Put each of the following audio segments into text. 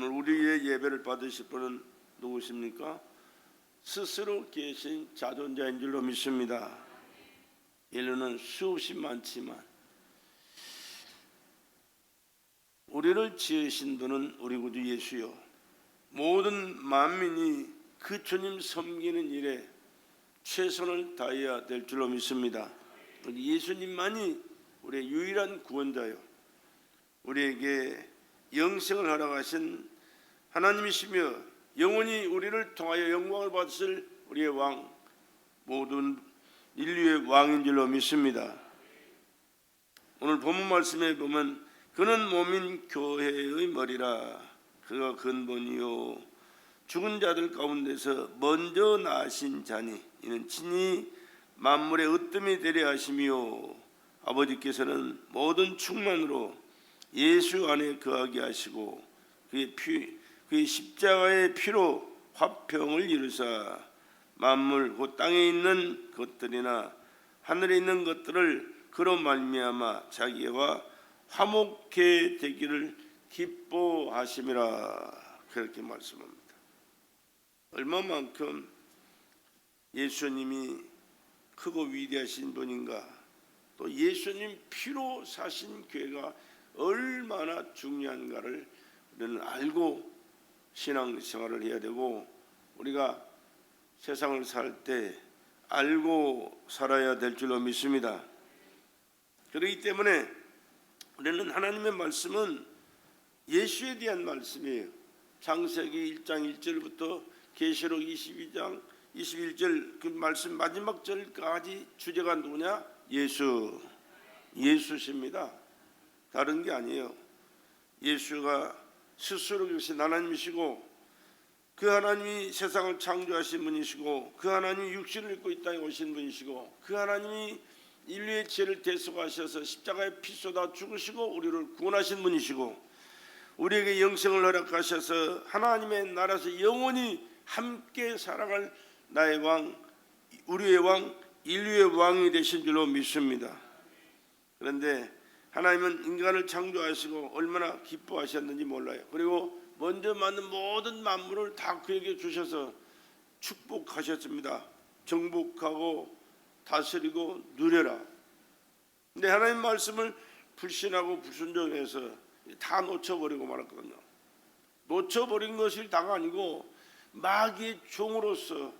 오늘 우리의 예배를 받으실 분은 누구십니까? 스스로 계신 자존자인 줄로 믿습니다. 인류는 수없이 많지만 우리를 지으신 분은 우리 구주 예수요, 모든 만민이 그 주님 섬기는 일에 최선을 다해야 될 줄로 믿습니다. 예수님만이 우리의 유일한 구원자요, 우리에게 영생을 허락하신 하나님이시며 영원히 우리를 통하여 영광을 받으실 우리의 왕, 모든 인류의 왕인 줄로 믿습니다. 오늘 본문 말씀에 보면 그는 몸인 교회의 머리라. 그가 근본이요 죽은 자들 가운데서 먼저 나신 자니 이는 친히 만물의 으뜸이 되려 하시며 아버지께서는 모든 충만으로 예수 안에 거하게 하시고 그의 십자가의 피로 화평을 이루사 만물 곧 땅에 있는 것들이나 하늘에 있는 것들을 그로 말미암아 자기와 화목해 되기를 기뻐하심이라. 그렇게 말씀합니다. 얼마만큼 예수님이 크고 위대하신 분인가, 또 예수님 피로 사신 교회가 얼마나 중요한가를 우리는 알고 신앙생활을 해야 되고, 우리가 세상을 살 때 알고 살아야 될 줄로 믿습니다. 그렇기 때문에 우리는 하나님의 말씀은 예수에 대한 말씀이에요. 창세기 1장 1절부터 계시록 22장 21절 그 말씀 마지막 절까지 주제가 누구냐? 예수십니다. 다른 게 아니에요. 예수가 스스로 계신 하나님이시고, 그 하나님이 세상을 창조하신 분이시고, 그 하나님이 육신을 입고 이 땅에 오신 분이시고, 그 하나님이 인류의 죄를 대속하셔서 십자가에 피 쏟아 죽으시고 우리를 구원하신 분이시고, 우리에게 영생을 허락하셔서 하나님의 나라에서 영원히 함께 살아갈 나의 왕, 우리의 왕, 인류의 왕이 되신 줄로 믿습니다. 그런데 하나님은 인간을 창조하시고 얼마나 기뻐하셨는지 몰라요. 그리고 먼저 만든 모든 만물을 다 그에게 주셔서 축복하셨습니다. 정복하고 다스리고 누려라. 근데 하나님 말씀을 불신하고 불순종해서 다 놓쳐버리고 말았거든요. 놓쳐버린 것이 다가 아니고 마귀의 종으로서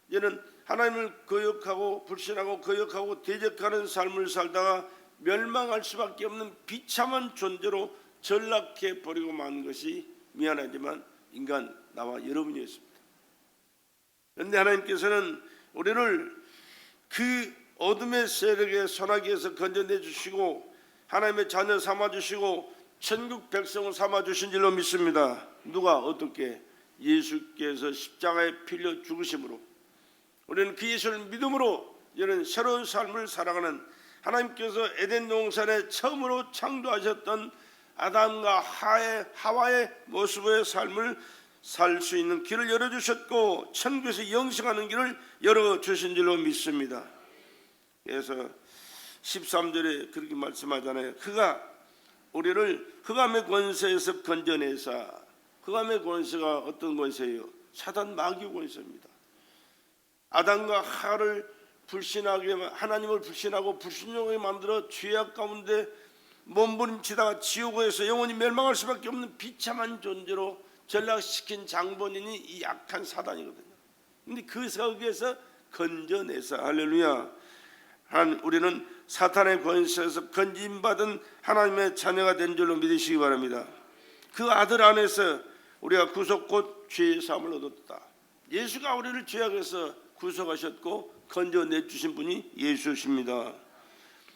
이제는 하나님을 거역하고 불신하고 거역하고 대적하는 삶을 살다가 멸망할 수밖에 없는 비참한 존재로 전락해 버리고 만 것이 미안하지만 인간 나와 여러분이었습니다. 그런데 하나님께서는 우리를 그 어둠의 세력의 소나기에서 건져내 주시고 하나님의 자녀 삼아 주시고 천국 백성을 삼아 주신 줄로 믿습니다. 누가 어떻게? 예수께서 십자가에 필려 죽으심으로 우리는 그 예수를 믿음으로 이런 새로운 삶을 살아가는, 하나님께서 에덴 동산에 처음으로 창조하셨던 아담과 하와의 모습의 삶을 살 수 있는 길을 열어주셨고 천국에서 영생하는 길을 열어주신 줄로 믿습니다. 그래서 13절에 그렇게 말씀하잖아요. 그가 우리를 흑암의 권세에서 건져내사. 흑암의 권세가 어떤 권세예요? 사단 마귀의 권세입니다. 아담과 하와를 불신하게, 하나님을 불신하고 불순종하게 만들어 죄악 가운데 몸부림치다가 지옥에서 영원히 멸망할 수밖에 없는 비참한 존재로 전락시킨 장본인이 이 약한 사단이거든요. 근데 그 세계에서 건져내서, 할렐루야, 우리는 사탄의 권세에서 건짐받은 하나님의 자녀가 된 줄로 믿으시기 바랍니다. 그 아들 안에서 우리가 구속 곧 죄의 사함을 얻었다. 예수가 우리를 죄악에서 구속하셨고 건져내 주신 분이 예수십니다.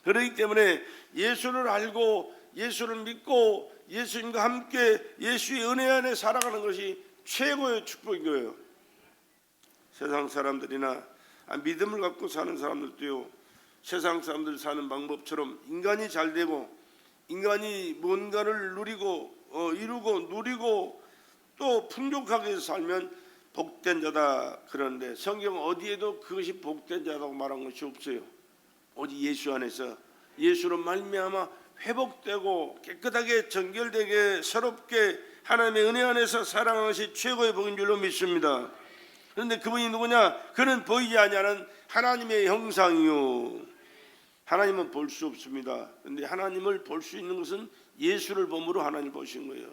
그렇기 때문에 예수를 알고 예수를 믿고 예수님과 함께 예수의 은혜 안에 살아가는 것이 최고의 축복인 거예요. 세상 사람들이나 믿음을 갖고 사는 사람들도요, 세상 사람들 사는 방법처럼 인간이 잘 되고 인간이 뭔가를 누리고 이루고 누리고 또 풍족하게 살면 복된 자다. 그런데 성경 어디에도 그것이 복된 자라고 말한 것이 없어요. 오직 예수 안에서 예수로 말미암아 회복되고 깨끗하게 정결되게 새롭게 하나님의 은혜 안에서 살아가는 것이 최고의 복인 줄로 믿습니다. 그런데 그분이 누구냐? 그는 보이지 아니하는 하나님의 형상이요. 하나님은 볼 수 없습니다. 그런데 하나님을 볼 수 있는 것은 예수를 보므로 하나님을 보신 거예요.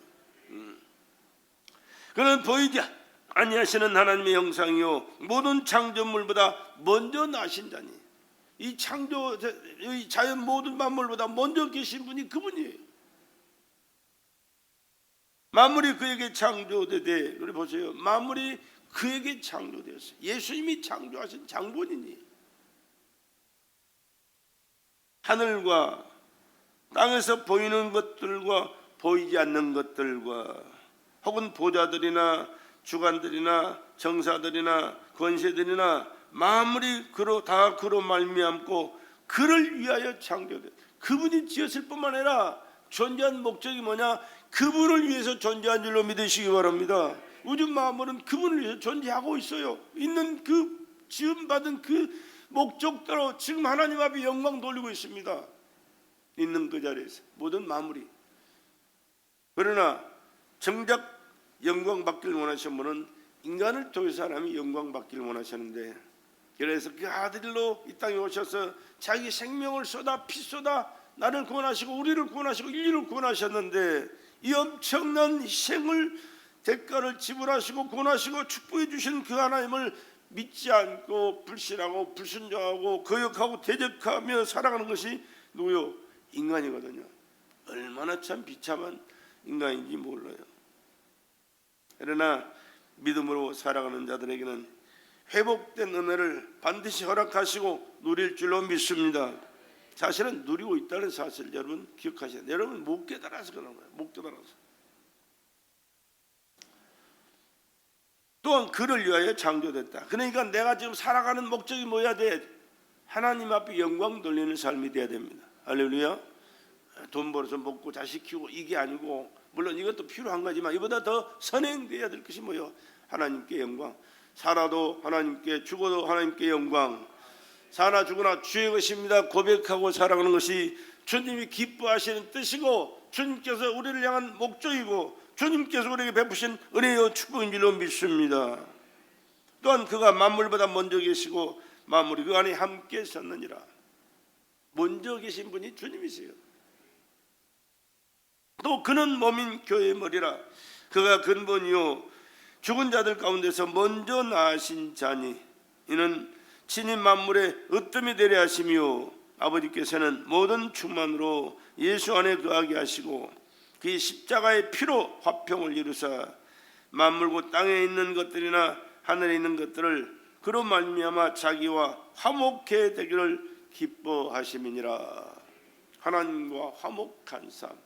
그는 보이지 아니하시는 하나님의 형상이요 모든 창조물보다 먼저 나신 자니, 이 창조, 이 자연 모든 만물보다 먼저 계신 분이 그분이에요. 만물이 그에게 창조되되, 그래 보세요. 만물이 그에게 창조되었어요. 예수님이 창조하신 장본인이에요. 하늘과 땅에서 보이는 것들과 보이지 않는 것들과 혹은 보좌들이나 주관들이나 정사들이나 권세들이나 만물이 그로 다 그로 말미암고 그를 위하여 창조돼. 그분이 지었을 뿐만 아니라 존재한 목적이 뭐냐? 그분을 위해서 존재한 줄로 믿으시기 바랍니다. 우주 만물은 그분을 위해서 존재하고 있어요. 있는 그 지음받은 그 목적대로 지금 하나님 앞에 영광 돌리고 있습니다. 있는 그 자리에서 모든 만물이. 그러나 정작 영광 받기를 원하시는 분은 인간을 통해서 하나님이 영광 받기를 원하셨는데, 그래서 그 아들로 이 땅에 오셔서 자기 생명을 쏟아 피 쏟아 나를 구원하시고 우리를 구원하시고 인류를 구원하셨는데, 이 엄청난 희생을 대가를 지불하시고 구원하시고 축복해 주신 그 하나님을 믿지 않고 불신하고 불순종하고 거역하고 대적하며 살아가는 것이 누구요? 인간이거든요. 얼마나 참 비참한 인간인지 몰라요. 그러나 믿음으로 살아가는 자들에게는 회복된 은혜를 반드시 허락하시고 누릴 줄로 믿습니다. 사실은 누리고 있다는 사실 여러분 기억하셔야 돼요. 여러분 못 깨달아서 그런 거예요. 못 깨달아서. 또한 그를 위하여 창조됐다. 그러니까 내가 지금 살아가는 목적이 뭐야 돼? 하나님 앞에 영광 돌리는 삶이 돼야 됩니다. 할렐루야. 돈 벌어서 먹고 자식 키우고 이게 아니고, 물론 이것도 필요한 거지만 이보다 더 선행돼야 될 것이 뭐예요? 하나님께 영광. 살아도 하나님께, 죽어도 하나님께 영광. 사나 죽으나 주의 것입니다 고백하고 살아가는 것이 주님이 기뻐하시는 뜻이고, 주님께서 우리를 향한 목적이고, 주님께서 우리에게 베푸신 은혜요 축복인 줄로 믿습니다. 또한 그가 만물보다 먼저 계시고 만물이 그 안에 함께 섰느니라. 먼저 계신 분이 주님이세요. 또 그는 몸인 교회의 머리라. 그가 근본이요 죽은 자들 가운데서 먼저 나으신 자니, 이는 친히 만물의 으뜸이 되려 하시며 아버지께서는 모든 충만으로 예수 안에 거하게 하시고 그의 십자가의 피로 화평을 이루사 만물고 땅에 있는 것들이나 하늘에 있는 것들을 그로 말미암아 자기와 화목해 되기를 기뻐하심이니라. 하나님과 화목한 삶,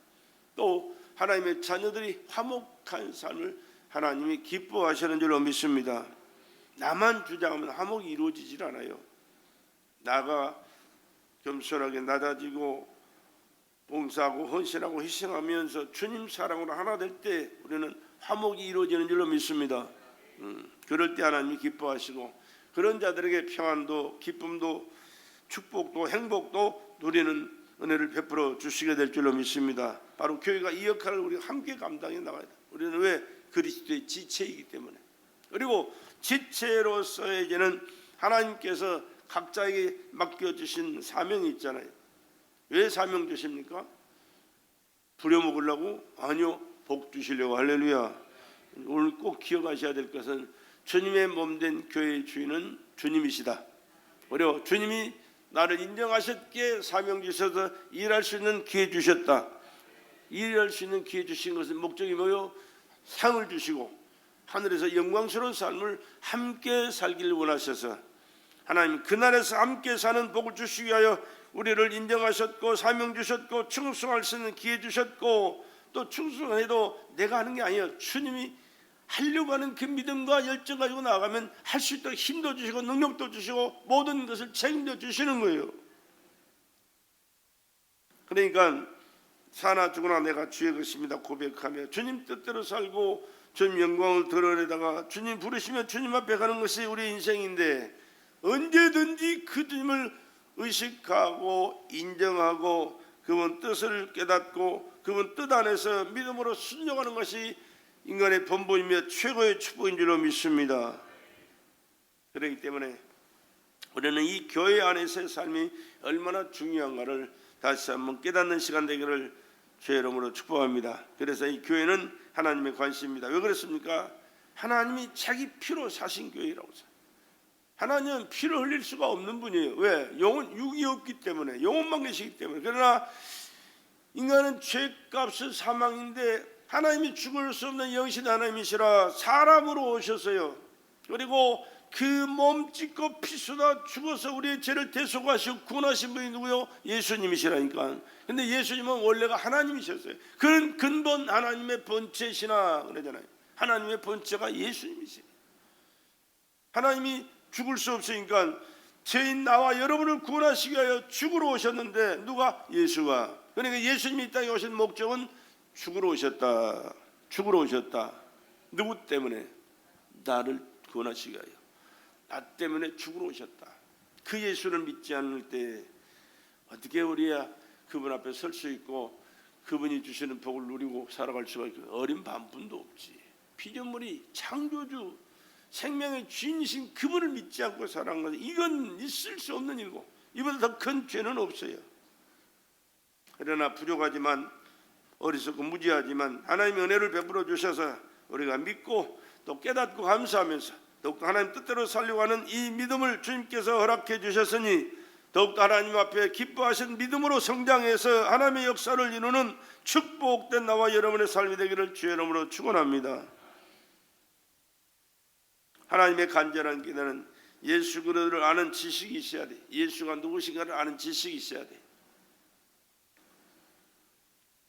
또 하나님의 자녀들이 화목한 삶을 하나님이 기뻐하시는 줄로 믿습니다. 나만 주장하면 화목이 이루어지질 않아요. 나가 겸손하게 낮아지고 봉사하고 헌신하고 희생하면서 주님 사랑으로 하나 될 때 우리는 화목이 이루어지는 줄로 믿습니다. 그럴 때 하나님이 기뻐하시고 그런 자들에게 평안도 기쁨도 축복도 행복도 누리는 은혜를 베풀어 주시게 될 줄로 믿습니다. 바로 교회가 이 역할을 우리가 함께 감당해 나가야 돼요. 우리는 왜? 그리스도의 지체이기 때문에. 그리고 지체로서에게는 하나님께서 각자에게 맡겨주신 사명이 있잖아요. 왜 사명 주십니까? 부려먹으려고? 아니요, 복 주시려고. 할렐루야. 오늘 꼭 기억하셔야 될 것은 주님의 몸된 교회의 주인은 주님이시다. 그리고 주님이 나를 인정하셨기에 사명 주셔서 일할 수 있는 기회 주셨다. 일할 수 있는 기회 주신 것은 목적이 뭐요? 상을 주시고 하늘에서 영광스러운 삶을 함께 살기를 원하셔서 하나님 그날에서 함께 사는 복을 주시기 위하여 우리를 인정하셨고 사명 주셨고 충성할 수 있는 기회 주셨고, 또 충성해도 내가 하는 게 아니에요. 주님이 하려고 하는 그 믿음과 열정 가지고 나아가면 할 수 있도록 힘도 주시고 능력도 주시고 모든 것을 책임져 주시는 거예요. 그러니까 사나 죽으나 내가 주의 것입니다 고백하며 주님 뜻대로 살고 주님 영광을 드러내다가 주님 부르시면 주님 앞에 가는 것이 우리 인생인데, 언제든지 그 주님을 의식하고 인정하고 그분 뜻을 깨닫고 그분 뜻 안에서 믿음으로 순종하는 것이 인간의 본보이며 최고의 축복인 줄로 믿습니다. 그렇기 때문에 우리는 이 교회 안에서의 삶이 얼마나 중요한가를 다시 한번 깨닫는 시간 되기를 주의 이름으로 축복합니다. 그래서 이 교회는 하나님의 관심입니다. 왜 그렇습니까? 하나님이 자기 피로 사신 교회라고 해서 하나님은 피를 흘릴 수가 없는 분이에요. 왜? 육이 없기 때문에, 영혼만 계시기 때문에. 그러나 인간은 죄값은 사망인데 하나님이 죽을 수 없는 영신 하나님이시라 사람으로 오셨어요. 그리고 그 몸 찢고 피 쏟아 죽어서 우리의 죄를 대속하시고 구원하신 분이 누구요? 예수님이시라니까. 근데 예수님은 원래가 하나님이셨어요. 그런 근본 하나님의 본체시나 그러잖아요. 하나님의 본체가 예수님이시에요. 하나님이 죽을 수 없으니까 죄인 나와 여러분을 구원하시기 위하여 죽으러 오셨는데 누가? 예수가. 그러니까 예수님이 이 땅에 오신 목적은 죽으러 오셨다. 죽으러 오셨다. 누구 때문에? 나를 구원하시기 위하여. 나 때문에 죽으러 오셨다. 그 예수를 믿지 않을 때 어떻게 우리야 그분 앞에 설 수 있고 그분이 주시는 복을 누리고 살아갈 수가 있고 어린 반분도 없지. 피조물이 창조주 생명의 주인이신 그분을 믿지 않고 살아간 것은 이건 있을 수 없는 일이고 이보다 더 큰 죄는 없어요. 그러나 부족하지만 어리석고 무지하지만 하나님의 은혜를 베풀어 주셔서 우리가 믿고 또 깨닫고 감사하면서 더욱더 하나님 뜻대로 살려고 하는 이 믿음을 주님께서 허락해 주셨으니 더욱더 하나님 앞에 기뻐하신 믿음으로 성장해서 하나님의 역사를 이루는 축복된 나와 여러분의 삶이 되기를 주의 이름으로 축원합니다. 하나님의 간절한 기도는 예수 그리스도를 아는 지식이 있어야 돼. 예수가 누구신가를 아는 지식이 있어야 돼.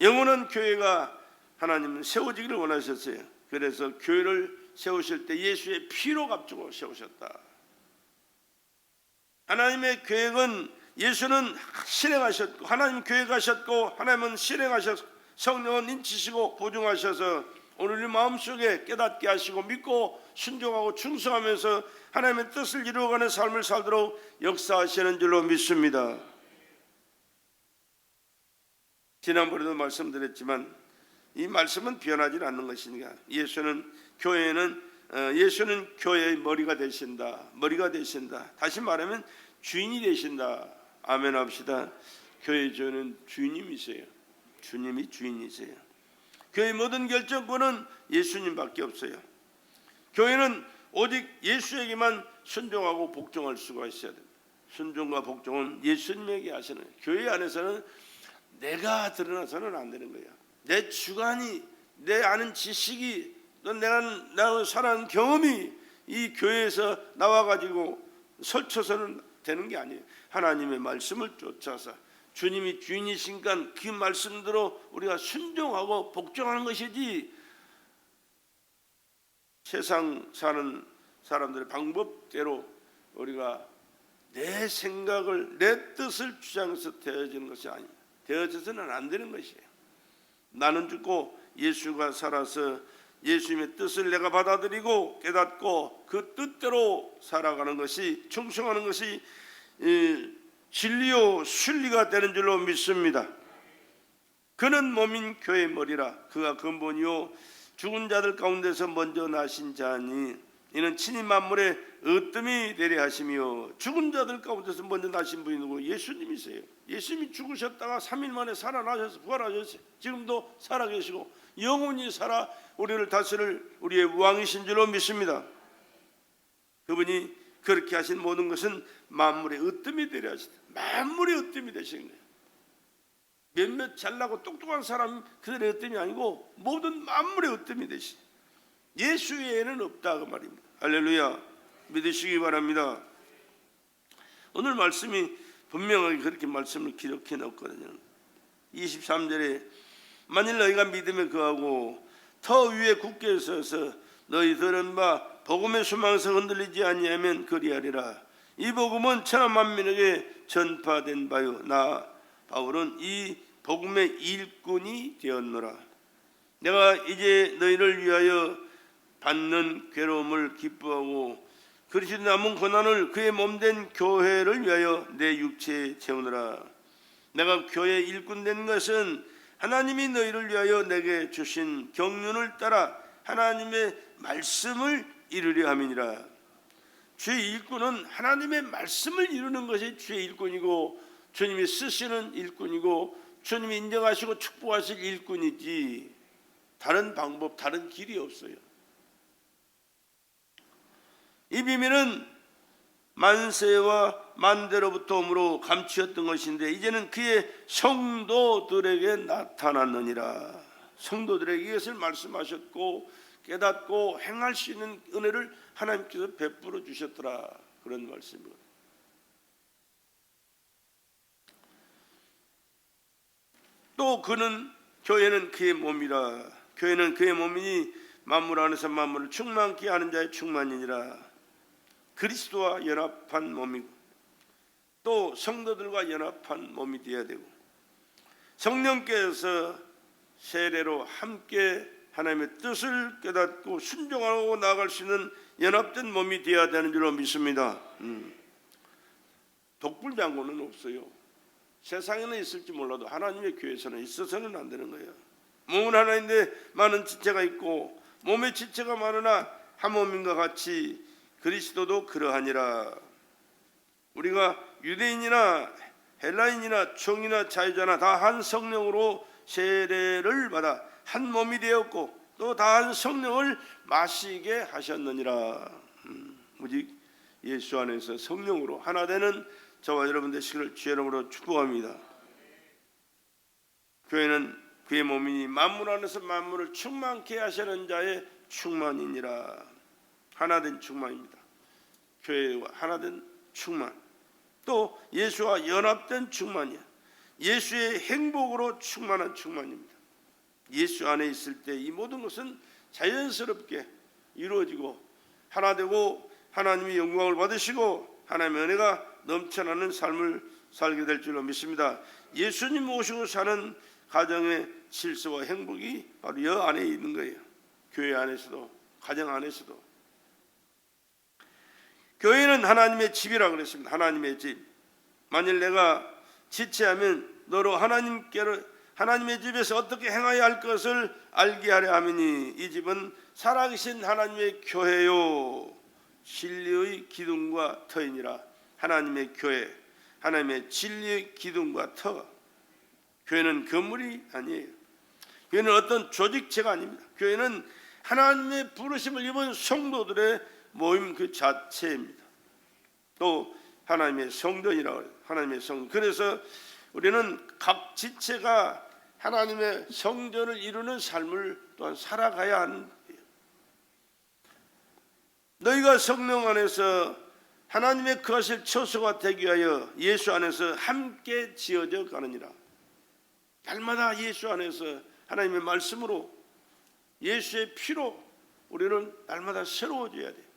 영원한 교회가 하나님은 세워지기를 원하셨어요. 그래서 교회를 세우실 때 예수의 피로 값주고 세우셨다. 하나님의 계획은 예수는 실행하셨고 하나님 계획하셨고 하나님은 실행하셨고 성령은 인치시고 보증하셔서 오늘 우리 마음속에 깨닫게 하시고 믿고 순종하고 충성하면서 하나님의 뜻을 이루어가는 삶을 살도록 역사하시는 줄로 믿습니다. 지난번에도 말씀드렸지만 이 말씀은 변하지 않는 것이니까 예수는 교회의 머리가 되신다. 머리가 되신다. 다시 말하면 주인이 되신다. 아멘 합시다. 교회의 주인은 주님이세요. 주님이 주인이세요. 교회의 모든 결정권은 예수님밖에 없어요. 교회는 오직 예수에게만 순종하고 복종할 수가 있어야 됩니다. 순종과 복종은 예수님에게 하시는 거예요. 교회 안에서는 내가 드러나서는 안 되는 거예요. 내 주관이, 내 아는 지식이, 또 내가 살아온 경험이 이 교회에서 나와가지고 설쳐서는 되는 게 아니에요. 하나님의 말씀을 쫓아서 주님이 주인이신가 그 말씀대로 우리가 순종하고 복종하는 것이지 세상 사는 사람들의 방법대로 우리가 내 생각을 내 뜻을 주장해서 되어지는 것이 아닙니다. 되어져서는 안 되는 것이에요. 나는 죽고 예수가 살아서 예수님의 뜻을 내가 받아들이고 깨닫고 그 뜻대로 살아가는 것이 충성하는 것이 진리요 순리가 되는 줄로 믿습니다. 그는 몸인 교회의 머리라. 그가 근본이요 죽은 자들 가운데서 먼저 나신 자니 이는 친히 만물의 으뜸이 되려 하시며 죽은 자들 가운데서 먼저 나신 분이 누구? 예수님이세요. 예수님이 죽으셨다가 3일 만에 살아나셔서 부활하셨어요. 지금도 살아계시고 영원히 살아 우리를 다스릴 우리의 왕이신 줄로 믿습니다. 그분이 그렇게 하신 모든 것은 만물의 으뜸이 되려 하시다. 만물의 으뜸이 되시는 거예요. 몇몇 잘나고 똑똑한 사람 그들의 으뜸이 아니고 모든 만물의 으뜸이 되시다. 예수 외에는 없다 그 말입니다. 할렐루야. 믿으시기 바랍니다. 오늘 말씀이 분명하게 그렇게 말씀을 기록해 놓거든요. 23절에 만일 너희가 믿음에 거하고 터 위에 굳게 서서 너희 들은 바 복음의 소망에서 흔들리지 아니하면 그리하리라. 이 복음은 천하 만민에게 전파된 바요 나 바울은 이 복음의 일꾼이 되었노라. 내가 이제 너희를 위하여 받는 괴로움을 기뻐하고 그리스도 남은 고난을 그의 몸된 교회를 위하여 내 육체에 채우느라. 내가 교회 일꾼 된 것은 하나님이 너희를 위하여 내게 주신 경륜을 따라 하나님의 말씀을 이루려 함이니라. 주의 일꾼은 하나님의 말씀을 이루는 것이 주의 일꾼이고 주님이 쓰시는 일꾼이고 주님이 인정하시고 축복하실 일꾼이지 다른 방법, 다른 길이 없어요. 이 비밀은 만세와 만대로부터 오므로 감추었던 것인데 이제는 그의 성도들에게 나타났느니라. 성도들에게 이것을 말씀하셨고 깨닫고 행할 수 있는 은혜를 하나님께서 베풀어 주셨더라. 그런 말씀입니다. 또 그는 교회는 그의 몸이라. 교회는 그의 몸이니 만물 안에서 만물을 충만케 하는 자의 충만이니라. 그리스도와 연합한 몸이고 또 성도들과 연합한 몸이 되어야 되고 성령께서 세례로 함께 하나님의 뜻을 깨닫고 순종하고 나아갈 수 있는 연합된 몸이 되어야 되는 줄로 믿습니다. 독불장군은 없어요. 세상에는 있을지 몰라도 하나님의 교회에서는 있어서는 안 되는 거예요. 몸은 하나인데 많은 지체가 있고 몸의 지체가 많으나 한 몸인과 같이 그리스도도 그러하니라. 우리가 유대인이나 헬라인이나 총이나 자유자나 다 한 성령으로 세례를 받아 한 몸이 되었고 또 다 한 성령을 마시게 하셨느니라. 오직 예수 안에서 성령으로 하나 되는 저와 여러분 되시기를 주의 이름으로 축복합니다. 교회는 그의 몸이니 만물 안에서 만물을 충만케 하시는 자의 충만이니라. 하나된 충만입니다. 교회와 하나된 충만, 또 예수와 연합된 충만이야. 예수의 행복으로 충만한 충만입니다. 예수 안에 있을 때 이 모든 것은 자연스럽게 이루어지고 하나 되고 하나님의 영광을 받으시고 하나님의 은혜가 넘쳐나는 삶을 살게 될 줄로 믿습니다. 예수님 모시고 사는 가정의 질서와 행복이 바로 여 안에 있는 거예요. 교회 안에서도 가정 안에서도. 교회는 하나님의 집이라고 그랬습니다. 하나님의 집. 만일 내가 지체하면 너로 하나님의 집에서 어떻게 행해야 할 것을 알게 하려 함이니 이 집은 살아계신 하나님의 교회요 진리의 기둥과 터이니라. 하나님의 교회, 하나님의 진리의 기둥과 터. 교회는 건물이 아니에요. 교회는 어떤 조직체가 아닙니다. 교회는 하나님의 부르심을 입은 성도들의 모임 그 자체입니다. 또 하나님의 성전이라고 해요. 하나님의 성전. 그래서 우리는 각 지체가 하나님의 성전을 이루는 삶을 또한 살아가야 하는 거예요. 너희가 성령 안에서 하나님의 거하실 처소가 되기 위하여 예수 안에서 함께 지어져 가느니라. 날마다 예수 안에서 하나님의 말씀으로 예수의 피로 우리는 날마다 새로워져야 돼요.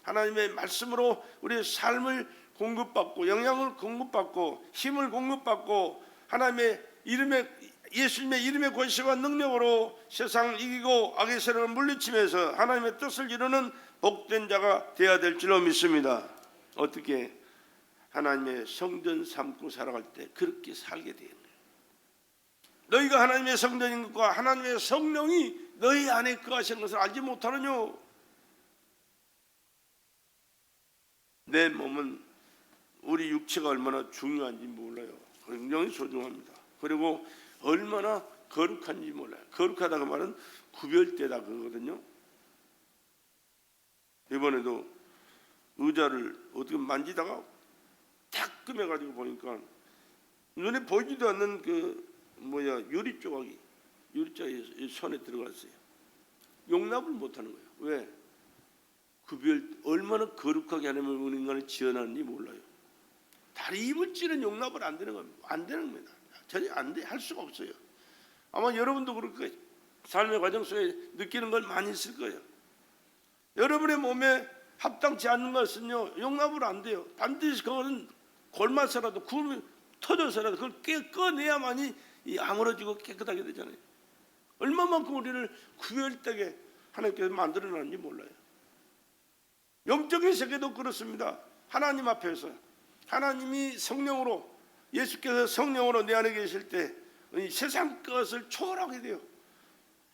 하나님의 말씀으로 우리의 삶을 공급받고 영향을 공급받고 힘을 공급받고 하나님의 이름의 예수님의 이름의 권세와 능력으로 세상을 이기고 악의 세력을 물리치면서 하나님의 뜻을 이루는 복된 자가 되어야 될 줄로 믿습니다. 어떻게? 하나님의 성전 삼고 살아갈 때 그렇게 살게 되는 거예요. 너희가 하나님의 성전인 것과 하나님의 성령이 너희 안에 거하시는 것을 알지 못하느뇨. 내 몸은 우리 육체가 얼마나 중요한지 몰라요. 굉장히 소중합니다. 그리고 얼마나 거룩한지 몰라요. 거룩하다고 말은 구별되다 그거거든요. 이번에도 의자를 어떻게 만지다가 따끔해가지고 보니까 눈에 보이지도 않는 유리 조각이 손에 들어갔어요. 용납을 못하는 거예요. 왜? 얼마나 거룩하게 하나님은 우리 인간을 지어놨는지 몰라요. 다리 이물질은 용납을 안 되는 겁니다. 안 되는 겁니다. 전혀 안 돼. 할 수가 없어요. 아마 여러분도 그럴 거예요. 삶의 과정 속에 느끼는 걸 많이 있을 거예요. 여러분의 몸에 합당치 않는 것은요 용납을 안 돼요. 반드시 그거는 골마서라도 굴 터져서라도 그걸 꺼내야만이 아물어지고 깨끗하게 되잖아요. 얼마만큼 우리를 구별되게 하나님께서 만들어놨는지 몰라요. 영적인 세계도 그렇습니다. 하나님 앞에서 하나님이 성령으로 예수께서 성령으로 내 안에 계실 때 세상 것을 초월하게 돼요.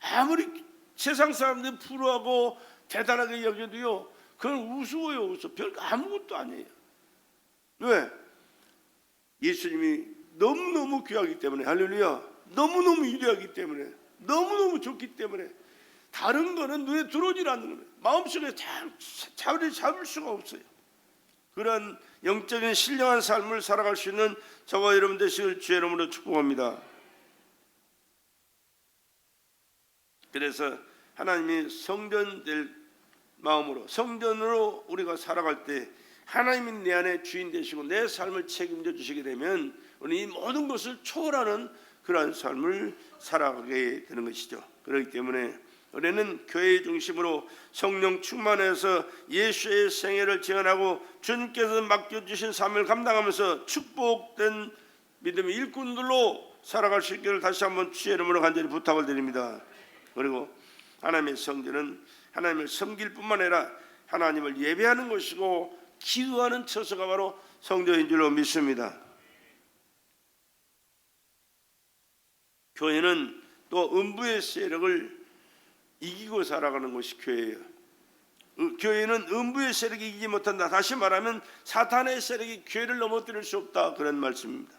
아무리 세상 사람들이 부러워하고 대단하게 여겨도요, 그건 우스워요. 우스워. 별거 아무것도 아니에요. 왜? 예수님이 너무너무 귀하기 때문에, 할렐루야, 너무너무 위대하기 때문에, 너무너무 좋기 때문에 다른 거는 눈에 들어오질 않는 거예요. 마음속에 자리 잡을 수가 없어요. 그런 영적인 신령한 삶을 살아갈 수 있는 저와 여러분 되시길 주의 이름으로 축복합니다. 그래서 하나님이 성전 될 마음으로, 성전으로 우리가 살아갈 때 하나님이 내 안에 주인 되시고 내 삶을 책임져 주시게 되면 우리 이 모든 것을 초월하는 그러한 삶을 살아가게 되는 것이죠. 그렇기 때문에 우리는 교회의 중심으로 성령 충만해서 예수의 생애를 재현하고 주님께서 맡겨주신 삶을 감당하면서 축복된 믿음의 일꾼들로 살아갈 수 있기를 다시 한번 주의 이름으로 간절히 부탁을 드립니다. 그리고 하나님의 성전은 하나님을 섬길 뿐만 아니라 하나님을 예배하는 것이고 기도하는 처소가 바로 성전인 줄로 믿습니다. 교회는 또 음부의 세력을 이기고 살아가는 것이 교회예요. 교회는 음부의 세력이 이기지 못한다. 다시 말하면 사탄의 세력이 교회를 넘어뜨릴 수 없다, 그런 말씀입니다.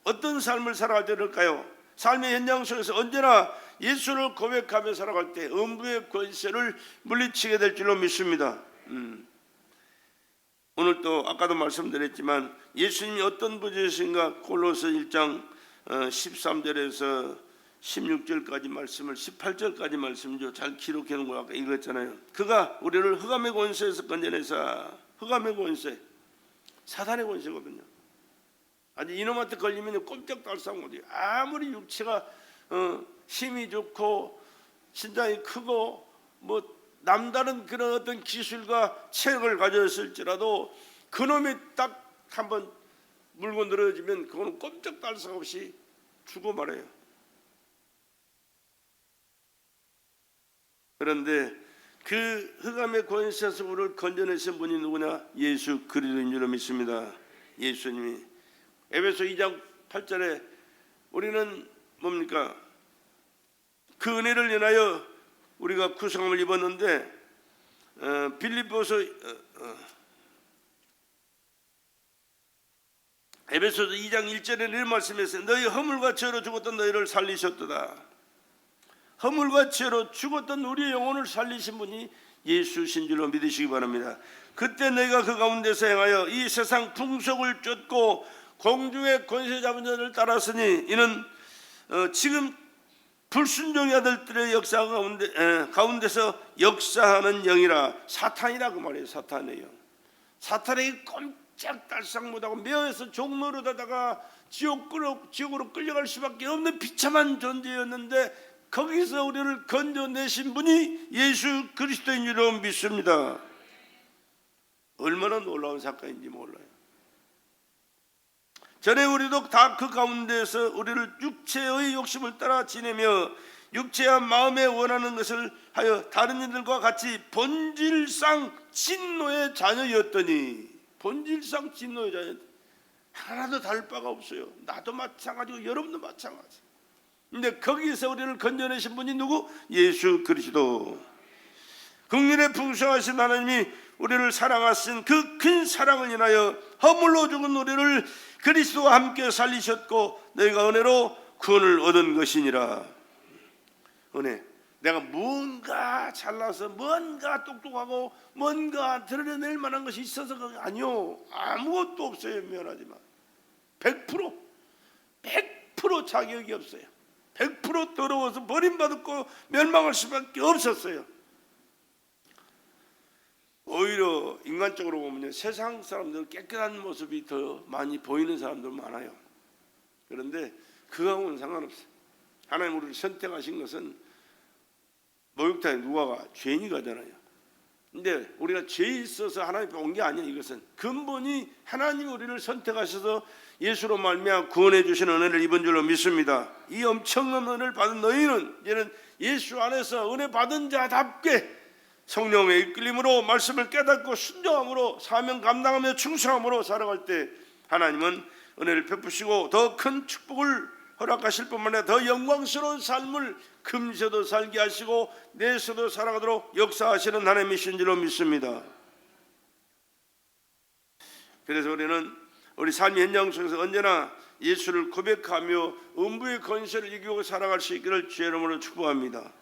어떤 삶을 살아갈 때 그럴까요? 삶의 현장 속에서 언제나 예수를 고백하며 살아갈 때 음부의 권세를 물리치게 될 줄로 믿습니다. 오늘 또 아까도 말씀드렸지만 예수님이 어떤 분이신가 골로새 1장 13절에서 16절까지 말씀을 18절까지 말씀이죠. 잘 기록해 놓은 거 아까 읽었잖아요. 그가 우리를 흑암의 권세에서 건져내사, 흑암의 권세, 사탄의 권세거든요. 아니 이놈한테 걸리면 꼼짝달싹 못해요. 아무리 육체가 힘이 좋고 신장이 크고 뭐 남다른 그런 어떤 기술과 체력을 가졌을지라도 그놈이 딱 한번 물고 늘어지면 그거는 꼼짝달싹 없이 죽어 말아요. 그런데 그 흑암의 권세에서 우리를 건져내신 분이 누구냐? 예수 그리스도인 줄로 믿습니다. 예수님이 에베소 2장 8절에 우리는 뭡니까? 그 은혜를 인하여 우리가 구성함을 입었는데 빌립보서 에베소서 2장 1절에 이런 말씀했어요. 너희 허물과 죄로 죽었던 너희를 살리셨도다. 허물과 죄로 죽었던 우리의 영혼을 살리신 분이 예수신 줄로 믿으시기 바랍니다. 그때 너희가 그 가운데서 행하여 이 세상 풍속을 쫓고 공중의 권세 잡은 자를 따랐으니 이는 지금 불순종의 아들들의 역사 가운데서 역사하는 영이라. 사탄이라 그 말이에요. 사탄의 영. 사탄에게 꼼짝달싹 못하고 묘에서 종노릇하다가 지옥으로 끌려갈 수밖에 없는 비참한 존재였는데 거기서 우리를 건져내신 분이 예수 그리스도인 줄로 믿습니다. 얼마나 놀라운 사건인지 몰라요. 전에 우리도 다 그 가운데서 우리를 육체의 욕심을 따라 지내며 육체와 마음에 원하는 것을 하여 다른 이들과 같이 본질상 진노의 자녀였더니, 본질상 진노의 자녀, 하나도 다를 바가 없어요. 나도 마찬가지고 여러분도 마찬가지. 근데 거기서 우리를 건져내신 분이 누구? 예수 그리스도. 긍휼에 풍성하신 하나님이 우리를 사랑하신 그 큰 사랑을 인하여 허물로 죽은 우리를 그리스도와 함께 살리셨고 너희가 은혜로 구원을 얻은 것이니라. 은혜. 내가 뭔가 잘나서 뭔가 똑똑하고 뭔가 드러낼 만한 것이 있어서 그게 아니요. 아무것도 없어요. 미안하지만 100% 자격이 없어요. 100% 더러워서 버림받았고 멸망할 수밖에 없었어요. 오히려 인간적으로 보면 세상 사람들은 깨끗한 모습이 더 많이 보이는 사람들 많아요. 그런데 그거하고는 상관없어요. 하나님 우리를 선택하신 것은 목욕탕에 누가 가? 죄인이 가잖아요. 근데 우리가 죄에 있어서 하나님 앞에 온 게 아니에요. 이것은 근본이 하나님 우리를 선택하셔서 예수로 말미암아 구원해 주신 은혜를 입은 줄로 믿습니다. 이 엄청난 은혜를 받은 너희는 이제는 예수 안에서 은혜 받은 자답게 성령의 이끌림으로 말씀을 깨닫고 순종함으로 사명 감당하며 충성함으로 살아갈 때 하나님은 은혜를 베푸시고 더 큰 축복을 허락하실 뿐만 아니라 더 영광스러운 삶을 금세도 살게 하시고 내세도 살아가도록 역사하시는 하나님이신 줄로 믿습니다. 그래서 우리는 우리 삶의 현장 속에서 언제나 예수를 고백하며 음부의 권세를 이기고 살아갈 수 있기를 주의 이름으로 축복합니다.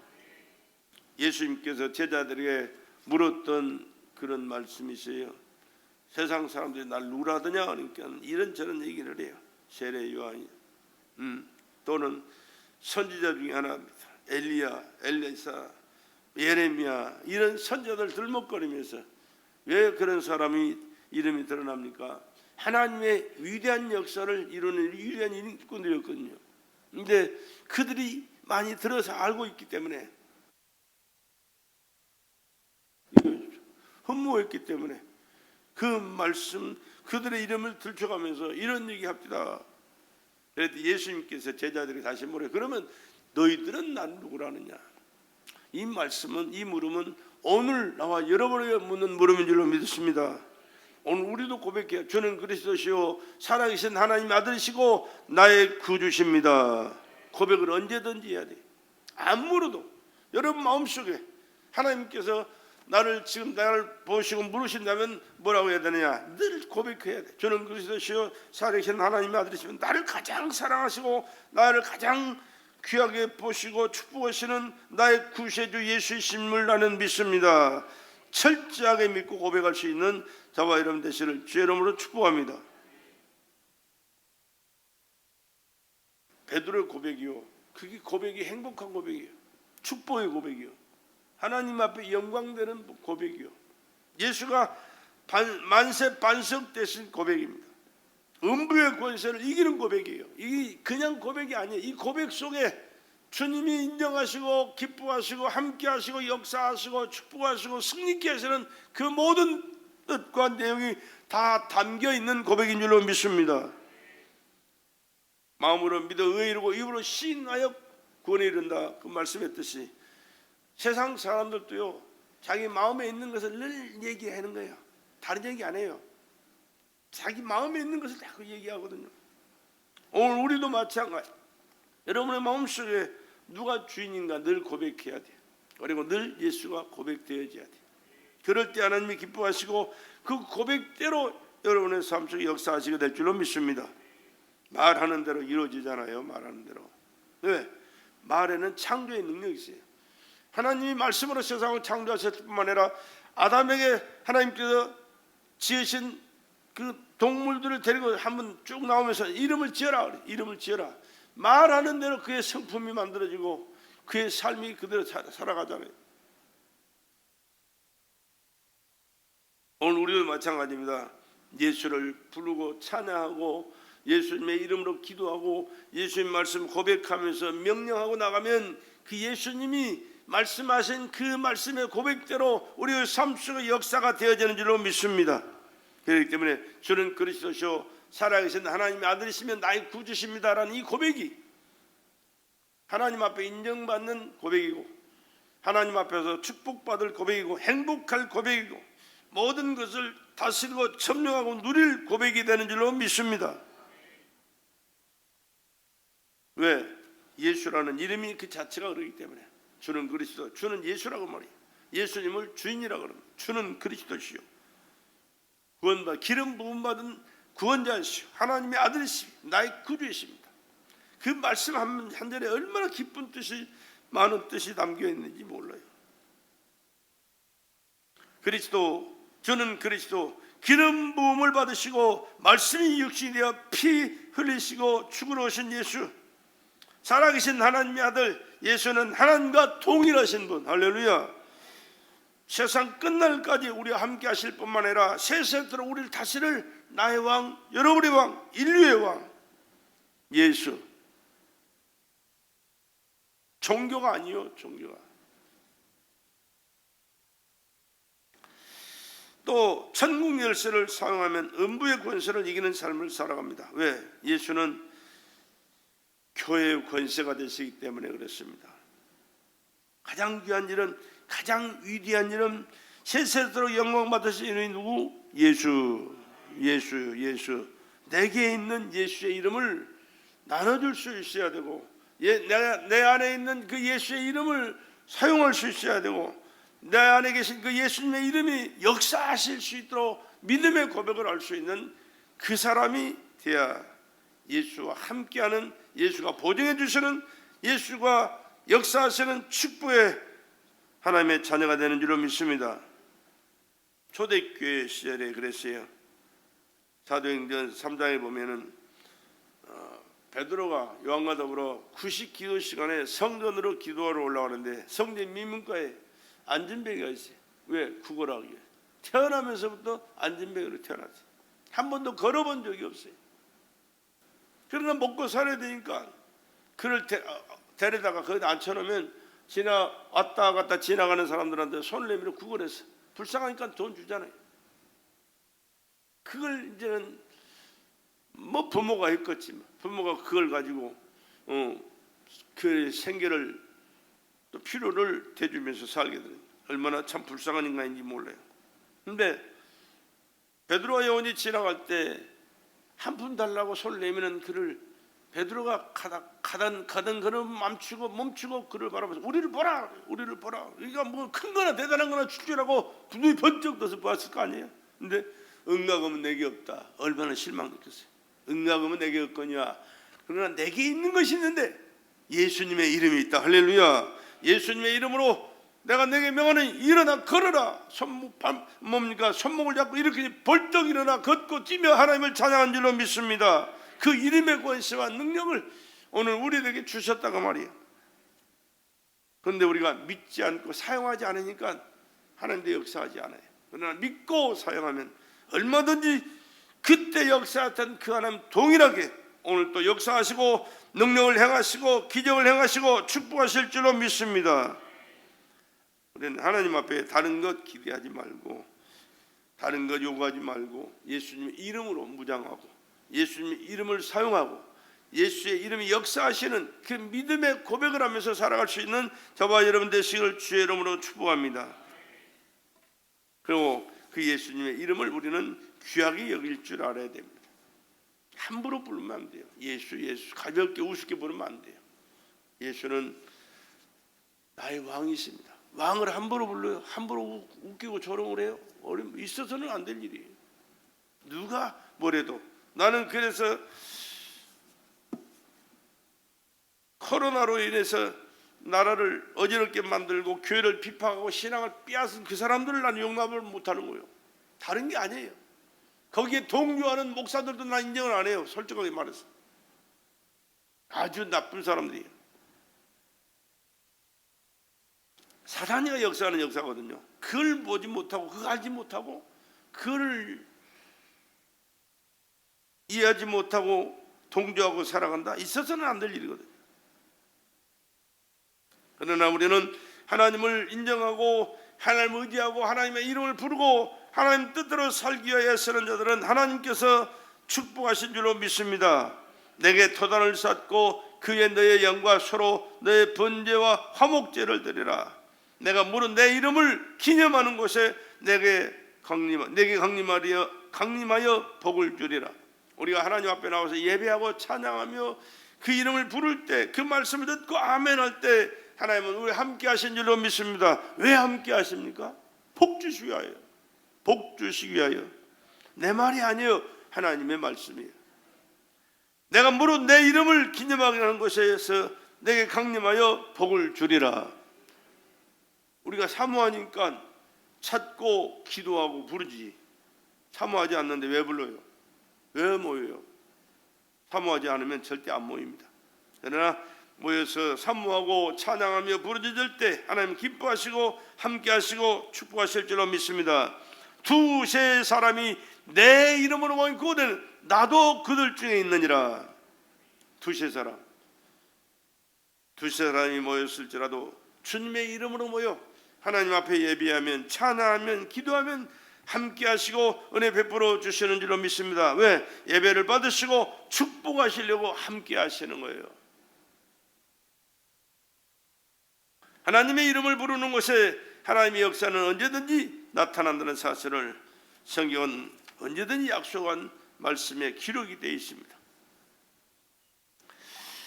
예수님께서 제자들에게 물었던 그런 말씀이세요. 세상 사람들이 날 누구라 하더냐 그러니까 이런저런 얘기를 해요. 세례 요한이 또는 선지자 중에 하나입니다. 엘리야, 엘리사, 예레미야 이런 선지자들 들먹거리면서 왜 그런 사람이 이름이 드러납니까? 하나님의 위대한 역사를 이루는 위대한 일꾼들이었거든요. 그런데 그들이 많이 들어서 알고 있기 때문에 흠모했기 때문에 그 말씀 그들의 이름을 들춰가면서 이런 얘기합니다. 그래도 예수님께서 제자들이 다시 물어요. 그러면 너희들은 난 누구라느냐? 이 말씀은 이 물음은 오늘 나와 여러분에게 묻는 물음인 줄로 믿습니다. 오늘 우리도 고백해요. 주는 그리스도시요 살아계신 하나님의 아들이시고 나의 구주십니다. 고백을 언제든지 해야 돼. 안 물어도 여러분 마음속에 하나님께서 지금 나를 보시고 물으신다면 뭐라고 해야 되느냐? 늘 고백해야 돼. 주는 그리스도시요 살아계신 하나님의 아들이시면 나를 가장 사랑하시고 나를 가장 귀하게 보시고 축복하시는 나의 구세주 예수이심을 나는 믿습니다. 철저하게 믿고 고백할 수 있는 저와 여러분 되시를 주의 이름으로 축복합니다. 베드로의 고백이요, 그게 고백이 행복한 고백이에요. 축복의 고백이요, 하나님 앞에 영광되는 고백이요, 예수가 만세 반석 되신 고백입니다. 음부의 권세를 이기는 고백이에요. 이게 그냥 고백이 아니에요. 이 고백 속에 주님이 인정하시고 기뻐하시고 함께하시고 역사하시고 축복하시고 승리케 하시는 그 모든 뜻과 내용이 다 담겨있는 고백인 줄로 믿습니다. 마음으로 믿어 의에 이르고 입으로 시인하여 구원에 이른다, 그 말씀했듯이 세상 사람들도요 자기 마음에 있는 것을 늘 얘기하는 거예요. 다른 얘기 안 해요. 자기 마음에 있는 것을 자꾸 얘기하거든요. 오늘 우리도 마찬가지. 여러분의 마음속에 누가 주인인가 늘 고백해야 돼. 그리고 늘 예수가 고백되어져야 돼. 그럴 때 하나님이 기뻐하시고 그 고백대로 여러분의 삶 속에 역사하시게 될 줄로 믿습니다. 말하는 대로 이루어지잖아요. 말하는 대로. 왜? 말에는 창조의 능력이 있어요. 하나님이 말씀으로 세상을 창조하셨을 뿐만 아니라 아담에게 하나님께서 지으신 그 동물들을 데리고 한번 쭉 나오면서 이름을 지어라. 이름을 지어라. 말하는 대로 그의 성품이 만들어지고 그의 삶이 그대로 살아가잖아요. 오늘 우리도 마찬가지입니다. 예수를 부르고 찬양하고 예수님의 이름으로 기도하고 예수님 말씀 고백하면서 명령하고 나가면 그 예수님이 말씀하신 그 말씀의 고백대로 우리의 삶 속의 역사가 되어지는 줄로 믿습니다. 그렇기 때문에 주는 그리스도시요 살아계신 하나님의 아들이시면 나의 구주십니다라는 이 고백이 하나님 앞에 인정받는 고백이고 하나님 앞에서 축복받을 고백이고 행복할 고백이고 모든 것을 다스리고 점령하고 누릴 고백이 되는 줄로 믿습니다. 왜? 예수라는 이름이 그 자체가 그렇기 때문에. 주는 그리스도, 주는 예수라고 말이에요. 예수님을 주인이라고 그럽니다. 주는 그리스도시요 기름 부음 받은 구원자시오 하나님의 아들이시오 나의 구주이십니다. 그 말씀 한 절에 얼마나 기쁜 뜻이 많은 뜻이 담겨 있는지 몰라요. 그리스도, 주는 그리스도 기름 부음을 받으시고 말씀이 육신이 되어 피 흘리시고 죽으러 오신 예수, 살아계신 하나님의 아들 예수는 하나님과 동일하신 분. 할렐루야. 세상 끝날까지 우리와 함께 하실 뿐만 아니라 세세토록 우리를 다스릴 나의 왕, 여러분의 왕, 인류의 왕 예수. 종교가 아니요, 종교가. 또 천국 열쇠를 사용하면 음부의 권세를 이기는 삶을 살아갑니다. 왜? 예수는 교회의 권세가 되시기 때문에 그렇습니다. 가장 귀한 일은, 가장 위대한 일은 세세토록 영광 받으신 이름이 누구? 예수. 예수. 내게 있는 예수의 이름을 나눠줄 수 있어야 되고, 내 안에 있는 그 예수의 이름을 사용할 수 있어야 되고, 내 안에 계신 그 예수님의 이름이 역사하실 수 있도록 믿음의 고백을 할 수 있는 그 사람이 돼야 예수와 함께하는, 예수가 보증해 주시는, 예수가 역사하시는 축복의 하나님의 자녀가 되는 줄로 믿습니다. 초대교회 시절에 그랬어요. 사도행전 3장에 보면은 베드로가 요한과 더불어 90기도 시간에 성전으로 기도하러 올라가는데 성전 미문가에 안전뱅이가 있어요. 왜? 구걸하기 위해. 태어나면서부터 안전뱅이로 태어났어요. 한 번도 걸어본 적이 없어요. 그러나 먹고 살아야 되니까 그를 데려다가 거기다 앉혀놓으면 왔다 갔다 지나가는 사람들한테 손을 내밀어 구걸해서 불쌍하니까 돈 주잖아요. 그걸 이제는 뭐 부모가 했겠지만 부모가 그걸 가지고 그 생계를 또 필요를 대주면서 살게 되는, 얼마나 참 불쌍한 인간인지 몰라요. 근데 베드로와 요한이 지나갈 때 한 푼 달라고 손을 내미는 그를 베드로가 가던 그는 멈추고 그를 바라보면서 우리를 보라. 그러니까 뭐 큰 거나 대단한 거나 줄 줄 알고 눈이 번쩍 떠서 보았을 거 아니에요. 근데 응가금은 내게 없다. 얼마나 실망 느꼈어요. 응가금은 내게 없거니와 그러나 내게 있는 것이 있는데 예수님의 이름이 있다. 할렐루야. 예수님의 이름으로 내게 명하는 일어나 걸어라. 손목을 잡고 이렇게 벌떡 일어나 걷고 뛰며 하나님을 찬양한 줄로 믿습니다. 그 이름의 권세와 능력을 오늘 우리에게 주셨다고 말이에요. 그런데 우리가 믿지 않고 사용하지 않으니까 하나님도 역사하지 않아요. 그러나 믿고 사용하면 얼마든지 그때 역사했던 그 하나님 동일하게 오늘 또 역사하시고 능력을 행하시고 기적을 행하시고 축복하실 줄로 믿습니다. 우리는 하나님 앞에 다른 것 기대하지 말고 다른 것 요구하지 말고 예수님의 이름으로 무장하고 예수님의 이름을 사용하고 예수의 이름이 역사하시는 그 믿음의 고백을 하면서 살아갈 수 있는 저와 여러분 되시기를 주의 이름으로 축복합니다. 그리고 그 예수님의 이름을 우리는 귀하게 여길 줄 알아야 됩니다. 함부로 부르면 안 돼요. 예수 가볍게 우습게 부르면 안 돼요. 예수는 나의 왕이십니다. 왕을 함부로 불러요. 함부로 웃기고 조롱을 해요. 있어서는 안 될 일이에요. 누가 뭐래도. 나는 그래서 코로나로 인해서 나라를 어지럽게 만들고 교회를 비판하고 신앙을 빼앗은 그 사람들을 나는 용납을 못하는 거예요. 다른 게 아니에요. 거기에 동조하는 목사들도 난 인정을 안 해요. 솔직하게 말해서 아주 나쁜 사람들이에요. 사단이가 역사하는 역사거든요. 그걸 보지 못하고 그걸 알지 못하고 그걸 이해하지 못하고 동조하고 살아간다. 있어서는 안 될 일이거든요. 그러나 우리는 하나님을 인정하고 하나님을 의지하고 하나님의 이름을 부르고 하나님 뜻대로 살기 위하여 애쓰는 자들은 하나님께서 축복하신 줄로 믿습니다. 내게 토단을 쌓고 그에 너의 양과 소로 너의 번제와 화목제를 드리라. 내가 물은 내 이름을 기념하는 곳에 내게 강림하여 복을 주리라. 우리가 하나님 앞에 나와서 예배하고 찬양하며 그 이름을 부를 때 그 말씀을 듣고 아멘할 때 하나님은 우리 함께 하신 줄로 믿습니다. 왜 함께 하십니까? 복 주시기 위하여. 복 주시기 위하여. 내 말이 아니에요. 하나님의 말씀이에요. 내가 물은 내 이름을 기념하게 하는 곳에서 내게 강림하여 복을 주리라. 우리가 사모하니까 찾고 기도하고 부르지. 사모하지 않는데 왜 불러요? 왜 모여요? 사모하지 않으면 절대 안 모입니다. 그러나 모여서 사모하고 찬양하며 부르짖을 때 하나님 기뻐하시고 함께하시고 축복하실 줄로 믿습니다. 두세 사람이 내 이름으로 모인 그곳에는 나도 그들 중에 있느니라. 두세 사람이 모였을지라도 주님의 이름으로 모여 하나님 앞에 예비하면 찬양하면 기도하면 함께 하시고 은혜 베풀어 주시는 줄로 믿습니다. 왜? 예배를 받으시고 축복하시려고 함께 하시는 거예요. 하나님의 이름을 부르는 곳에 하나님의 역사는 언제든지 나타난다는 사실을 성경은 언제든지 약속한 말씀에 기록이 되어 있습니다.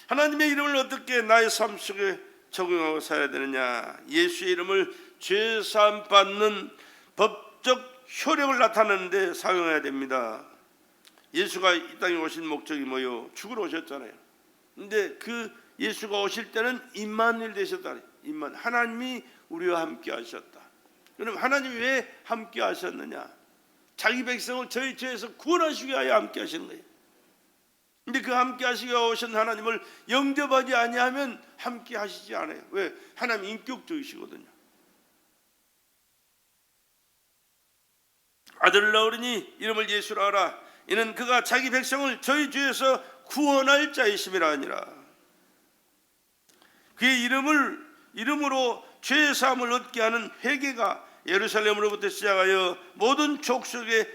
하나님의 이름을 어떻게 나의 삶 속에 적용하고 살아야 되느냐? 예수의 이름을 죄사함 받는 법적 효력을 나타내는 데 사용해야 됩니다. 예수가 이 땅에 오신 목적이 뭐요? 죽으러 오셨잖아요. 근데 그 예수가 오실 때는 임마누엘 되셨다. 하나님이 우리와 함께 하셨다. 그럼 하나님이 왜 함께 하셨느냐? 자기 백성을 저희 죄에서 구원하시기 위하여 함께 하시는 거예요. 근데 그 함께 하시기 위하여 오신 하나님을 영접하지 아니하면 함께 하시지 않아요. 왜? 하나님 인격적이시거든요. 아들을 낳으리니 이름을 예수라 하라. 이는 그가 자기 백성을 저희 죄에서 구원할 자이심이라 하니라. 그의 이름으로 죄 사함을 얻게 하는 회개가 예루살렘으로부터 시작하여 모든 족속에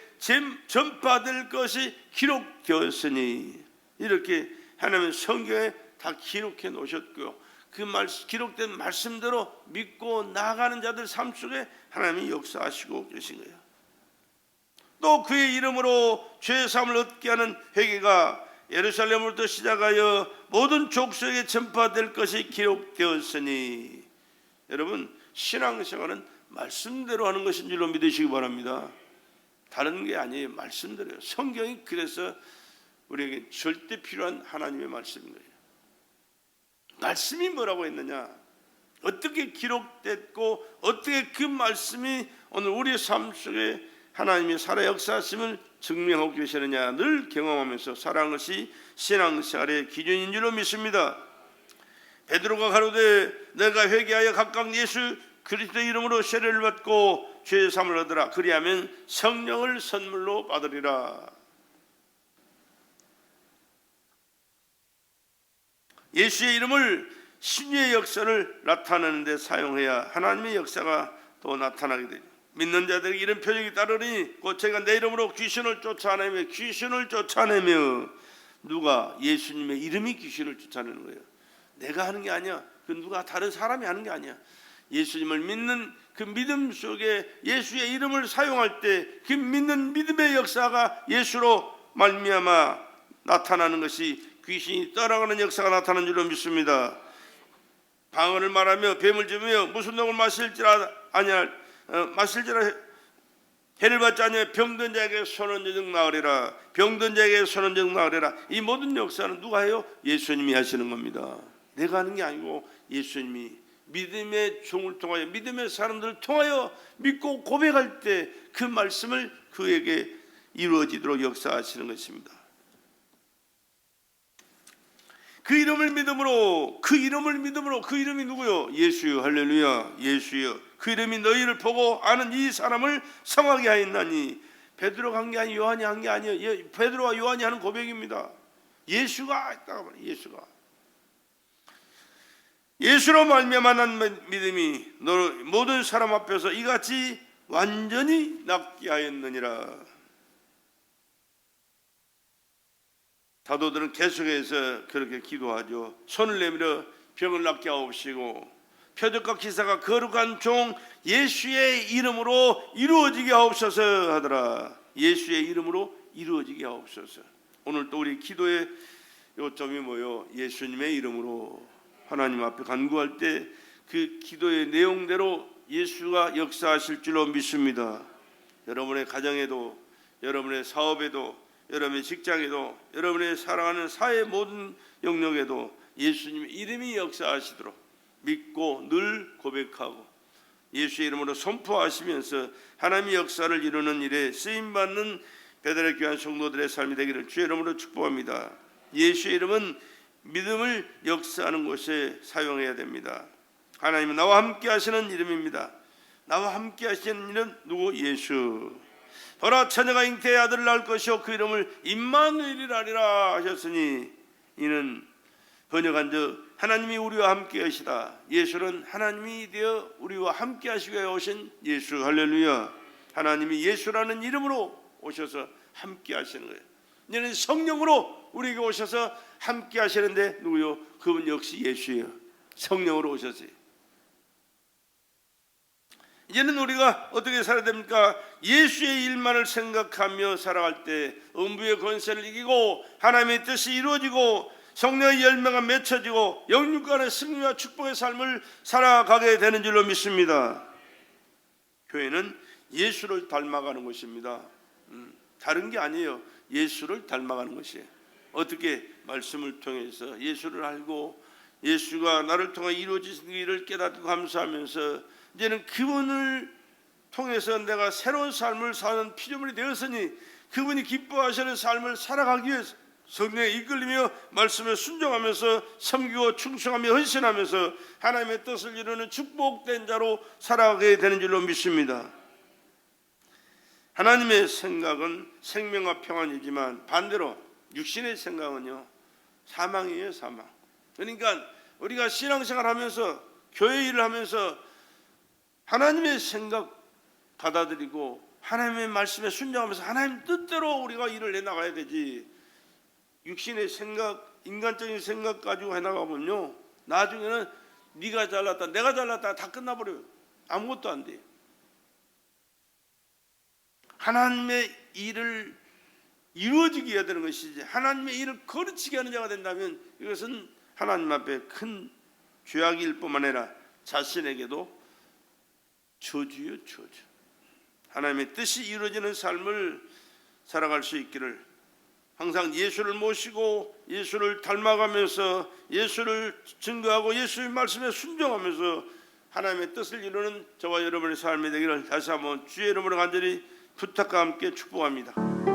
전파될 것이 기록되었으니, 이렇게 하나님은 성경에 다 기록해 놓으셨고요. 그 기록된 말씀대로 믿고 나아가는 자들 삶 속에 하나님이 역사하시고 계신 거예요. 또 그의 이름으로 죄 사함을 얻게 하는 회개가 예루살렘으로부터 시작하여 모든 족속에 전파될 것이 기록되었으니, 여러분 신앙생활은 말씀대로 하는 것인 줄로 믿으시기 바랍니다. 다른 게 아니에요. 말씀대로요. 성경이 그래서 우리에게 절대 필요한 하나님의 말씀인 거예요. 말씀이 뭐라고 했느냐, 어떻게 기록됐고 어떻게 그 말씀이 오늘 우리의 삶 속에 하나님의 살아 역사하심을 증명하고 계시느냐 늘 경험하면서 살아가는 것이 신앙생활의 기준인 줄로 믿습니다. 베드로가 가로되 내가 회개하여 각각 예수 그리스도의 이름으로 세례를 받고 죄 사함을 얻으라. 그리하면 성령을 선물로 받으리라. 예수의 이름을 신유의 역사를 나타내는 데 사용해야 하나님의 역사가 또 나타나게 되죠. 믿는 자들에게 이런 표적이 따르니 곧 제가 내 이름으로 귀신을 쫓아내며 누가? 예수님의 이름이 귀신을 쫓아내는 거예요. 내가 하는 게 아니야. 그 누가 다른 사람이 하는 게 아니야. 예수님을 믿는 그 믿음 속에 예수의 이름을 사용할 때 그 믿는 믿음의 역사가 예수로 말미암아 나타나는 것이 귀신이 떠나가는 역사가 나타나는 줄로 믿습니다. 방언을 말하며 뱀을 잡으며 무슨 독을 마실지라 해를 받지 아니하여 병든 자에게 손원적 나으리라. 병든 자에게 손원적 나으리라. 이 모든 역사는 누가 해요? 예수님이 하시는 겁니다. 내가 하는 게 아니고 예수님이 믿음의 종을 통하여 믿음의 사람들을 통하여 믿고 고백할 때 그 말씀을 그에게 이루어지도록 역사하시는 것입니다. 그 이름을 믿음으로 그 이름이 누구요? 예수요. 할렐루야. 예수요. 그 이름이 너희를 보고 아는 이 사람을 성하게 하였나니. 베드로가 한 게 아니에요. 요한이 한 게 아니에요. 베드로와 요한이 하는 고백입니다. 예수가 했다고 말해요. 예수로 말미암아 난 믿음이 너 모든 사람 앞에서 이같이 완전히 낫게 하였느니라. 사도들은 계속해서 그렇게 기도하죠. 손을 내밀어 병을 낫게 하옵시고 표적과 기사가 거룩한 종 예수의 이름으로 이루어지게 하옵소서 하더라. 예수의 이름으로 이루어지게 하옵소서. 오늘 또 우리 기도의 요점이 뭐요? 예수님의 이름으로 하나님 앞에 간구할 때 그 기도의 내용대로 예수가 역사하실 줄로 믿습니다. 여러분의 가정에도, 여러분의 사업에도, 여러분의 직장에도, 여러분의 사랑하는 사회 모든 영역에도 예수님의 이름이 역사하시도록 믿고 늘 고백하고 예수의 이름으로 선포하시면서 하나님의 역사를 이루는 일에 쓰임받는 베드로의 귀한 성도들의 삶이 되기를 주의 이름으로 축복합니다. 예수의 이름은 믿음을 역사하는 곳에 사용해야 됩니다. 하나님은 나와 함께 하시는 이름입니다. 나와 함께 하시는 이는 누구? 예수. 보라 처녀가 잉태의 아들을 낳을 것이요 그 이름을 임마누엘이라 하리라 하셨으니 이는 번역한즉 하나님이 우리와 함께 하시다. 예수는 하나님이 되어 우리와 함께 하시기 위해 오신 예수. 할렐루야. 하나님이 예수라는 이름으로 오셔서 함께 하시는 거예요. 이제는 성령으로 우리에게 오셔서 함께 하시는데 누구요? 그분 역시 예수예요. 성령으로 오셨어요. 이제는 우리가 어떻게 살아야 됩니까? 예수의 일만을 생각하며 살아갈 때 음부의 권세를 이기고 하나님의 뜻이 이루어지고 성령의 열매가 맺혀지고 영육간의 승리와 축복의 삶을 살아가게 되는 줄로 믿습니다. 교회는 예수를 닮아가는 것입니다. 다른 게 아니에요. 예수를 닮아가는 것이에요. 어떻게? 말씀을 통해서 예수를 알고 예수가 나를 통해 이루어진 일을 깨닫고 감사하면서 이제는 그분을 통해서 내가 새로운 삶을 사는 피조물이 되었으니 그분이 기뻐하시는 삶을 살아가기 위해서 성령에 이끌리며 말씀에 순종하면서 섬기고 충성하며 헌신하면서 하나님의 뜻을 이루는 축복된 자로 살아가게 되는 줄로 믿습니다. 하나님의 생각은 생명과 평안이지만 반대로 육신의 생각은요, 사망이에요. 사망. 그러니까 우리가 신앙생활 하면서 교회 일을 하면서 하나님의 생각 받아들이고 하나님의 말씀에 순종하면서 하나님 뜻대로 우리가 일을 해나가야 되지, 육신의 생각, 인간적인 생각 가지고 해나가면요, 나중에는 네가 잘났다 내가 잘났다 다 끝나버려요. 아무것도 안 돼요. 하나님의 일을 이루어지게 해야 되는 것이지, 하나님의 일을 거르치게 하는 자가 된다면 이것은 하나님 앞에 큰 죄악일 뿐만 아니라 자신에게도 저주요, 저주. 하나님의 뜻이 이루어지는 삶을 살아갈 수 있기를, 항상 예수를 모시고 예수를 닮아가면서 예수를 증거하고 예수의 말씀에 순종하면서 하나님의 뜻을 이루는 저와 여러분의 삶이 되기를 다시 한번 주의 이름으로 간절히 부탁과 함께 축복합니다.